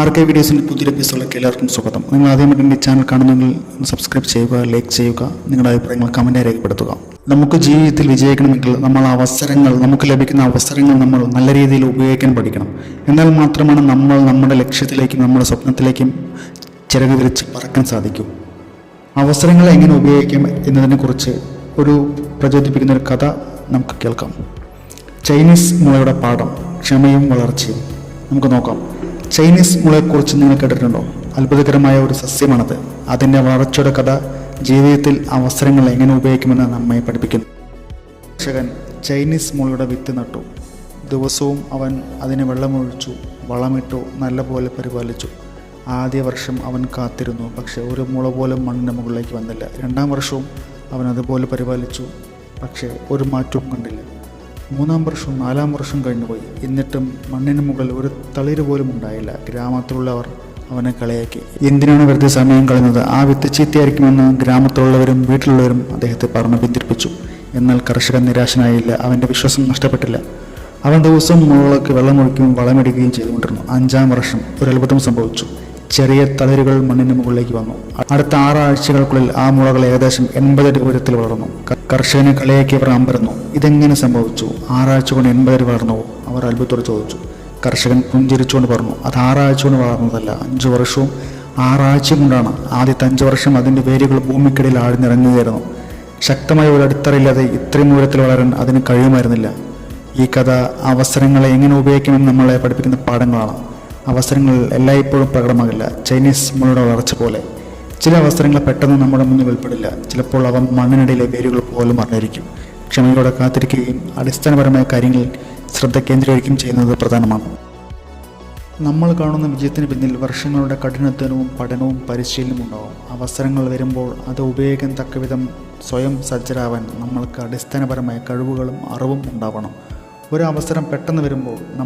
RK വീഡിയോസിൻ്റെ പുതിയൊരു എപ്പിസോഡിലേക്ക് എല്ലാവർക്കും സ്വാഗതം. നിങ്ങൾ ആദ്യമായിട്ട് എൻ്റെ ചാനൽ കാണുന്നെങ്കിൽ സബ്സ്ക്രൈബ് ചെയ്യുക, ലൈക്ക് ചെയ്യുക, നിങ്ങളുടെ അഭിപ്രായങ്ങൾ കമൻറ്റായി രേഖപ്പെടുത്തുക. നമുക്ക് ജീവിതത്തിൽ വിജയിക്കണമെങ്കിൽ നമുക്ക് ലഭിക്കുന്ന അവസരങ്ങൾ നമ്മൾ നല്ല രീതിയിൽ ഉപയോഗിക്കാൻ പഠിക്കണം. എന്നാൽ മാത്രമാണ് നമ്മൾ നമ്മുടെ ലക്ഷ്യത്തിലേക്കും നമ്മുടെ സ്വപ്നത്തിലേക്കും ചിറക് വിരിച്ച് പറക്കാൻ സാധിക്കൂ. അവസരങ്ങളെ എങ്ങനെ ഉപയോഗിക്കാം എന്നതിനെക്കുറിച്ച് ഒരു പ്രചോദിപ്പിക്കുന്ന ഒരു കഥ നമുക്ക് കേൾക്കാം. ചൈനീസ് മുളയുടെ പാഠം, ക്ഷമയും വളർച്ചയും. നമുക്ക് നോക്കാം. ചൈനീസ് മുളയെക്കുറിച്ച് നിങ്ങൾ കേട്ടിട്ടുണ്ടോ? അത്ഭുതകരമായ ഒരു സസ്യമാണത്. അതിൻ്റെ വളർച്ചയുടെ കഥ ജീവിതത്തിൽ അവസരങ്ങൾ എങ്ങനെ ഉപയോഗിക്കുമെന്ന് നമ്മെ പഠിപ്പിക്കുന്നു. കർഷകൻ ചൈനീസ് മുളയുടെ വിത്ത് നട്ടു. ദിവസവും അവൻ അതിന് വെള്ളമൊഴിച്ചു, വളമിട്ടു, നല്ലപോലെ പരിപാലിച്ചു. ആദ്യ വർഷം അവൻ കാത്തിരുന്നു, പക്ഷേ ഒരു മുള പോലും മണ്ണിന് മുകളിലേക്ക് വന്നില്ല. രണ്ടാം വർഷവും അവൻ അതുപോലെ പരിപാലിച്ചു, പക്ഷേ ഒരു മാറ്റവും കണ്ടില്ല. മൂന്നാം വർഷവും നാലാം വർഷം കഴിഞ്ഞുപോയി. എന്നിട്ടും മണ്ണിന് മുകളിൽ ഒരു തളിര് പോലും ഉണ്ടായില്ല. ഗ്രാമത്തിലുള്ളവർ അവനെ കളിയാക്കി. എന്തിനാണ് വെറുതെ സമയം കളയുന്നത്? ആ വിത്ത് ചീത്തയായിരിക്കുമെന്ന് ഗ്രാമത്തിലുള്ളവരും വീട്ടിലുള്ളവരും അദ്ദേഹത്തെ പറഞ്ഞ് പിന്തിരിപ്പിച്ചു. എന്നാൽ കർഷകൻ നിരാശനായില്ല. അവൻ്റെ വിശ്വാസം നഷ്ടപ്പെട്ടില്ല. അവൻ ദിവസവും മുളകൾക്ക് വെള്ളമൊഴിക്കുകയും വളമിടുകയും ചെയ്തുകൊണ്ടിരുന്നു. അഞ്ചാം വർഷം ഒരു അത്ഭുതം സംഭവിച്ചു. ചെറിയ തളിരുകൾ മണ്ണിന് മുകളിലേക്ക് വന്നു. അടുത്ത 6 ആഴ്ചകൾക്കുള്ളിൽ ആ മുളകൾ ഏകദേശം 80 അടി ഉയരത്തിൽ വളർന്നു. കർഷകനെ കളിയാക്കിയവർ അമ്പരന്നു. ഇതെങ്ങനെ സംഭവിച്ചു? 6 ആഴ്ച കൊണ്ട് 80 അടി വളർന്നു? അവർ അത്ഭുതത്തോടെ ചോദിച്ചു. കർഷകൻ പുഞ്ചിരിച്ചുകൊണ്ട് പറഞ്ഞു, അത് 6 ആഴ്ച കൊണ്ട് വളർന്നതല്ല, 5 വർഷവും 6 ആഴ്ചയും കൊണ്ടാണ്. ആദ്യത്തെ 5 വർഷം അതിൻ്റെ വേരുകൾ ഭൂമിക്കിടയിൽ ആഴ്ന്നിറങ്ങുകയായിരുന്നു. ശക്തമായ ഒരു അടിത്തറയില്ലാതെ ഇത്രയും ഉയരത്തിൽ വളരാൻ അതിന് കഴിയുമായിരുന്നില്ല. ഈ കഥ അവസരങ്ങളെ എങ്ങനെ ഉപയോഗിക്കണമെന്ന് നമ്മളെ പഠിപ്പിക്കുന്ന പാഠങ്ങളാണ്. അവസരങ്ങൾ എല്ലായ്പ്പോഴും പ്രകടമാകില്ല. ചൈനീസ് മുളയുടെ വളർച്ച പോലെ ചില അവസരങ്ങൾ പെട്ടെന്ന് നമ്മുടെ മുന്നിൽ വെളിപ്പെടില്ല. ചിലപ്പോൾ അവ മണ്ണിനടിയിലെ വേരുകൾ പോലും അറിഞ്ഞിരിക്കും. ക്ഷമയോടെ കാത്തിരിക്കുകയും അടിസ്ഥാനപരമായ കാര്യങ്ങളിൽ ശ്രദ്ധ കേന്ദ്രീകരിക്കുകയും ചെയ്യുന്നത് പ്രധാനമാണ്. നമ്മൾ കാണുന്ന വിജയത്തിന് പിന്നിൽ വർഷങ്ങളുടെ കഠിനാധ്വാനവും പഠനവും പരിശീലനവും ഉണ്ടാവും. അവസരങ്ങൾ വരുമ്പോൾ അത് ഉപയോഗിക്കാൻ തക്കവിധം സ്വയം സജ്ജരാവാൻ നമ്മൾക്ക് അടിസ്ഥാനപരമായ കഴിവുകളും അറിവും ഉണ്ടാവണം. ഒരു അവസരം പെട്ടെന്ന് വരുമ്പോൾ